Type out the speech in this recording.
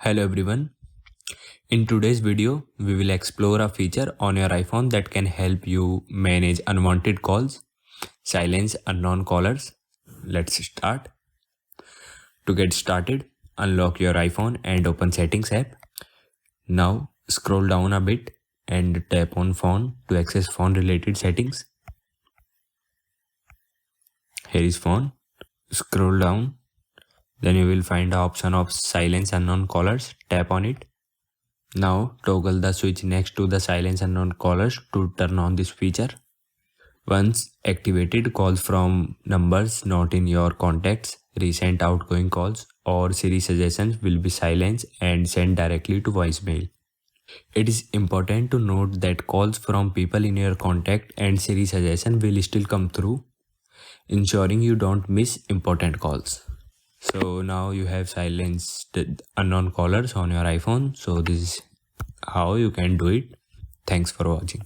Hello everyone. In today's video, we will explore a feature on your iPhone that can help you manage unwanted calls, silence unknown callers. Let's start. To get started, unlock your iPhone and open Settings app. Now scroll down a bit and tap on Phone to access phone related settings. Here is Phone. Scroll down. Then you will find the option of silence unknown callers. Tap on it. Now toggle the switch next to the silence unknown callers to turn on this feature. Once activated, calls from numbers not in your contacts, recent outgoing calls, or Siri suggestions will be silenced and sent directly to voicemail. It is important to note that calls from people in your contact and Siri suggestion will still come through, ensuring you don't miss important calls. So now you have silenced unknown callers on your iPhone. So this is how you can do it. Thanks for watching.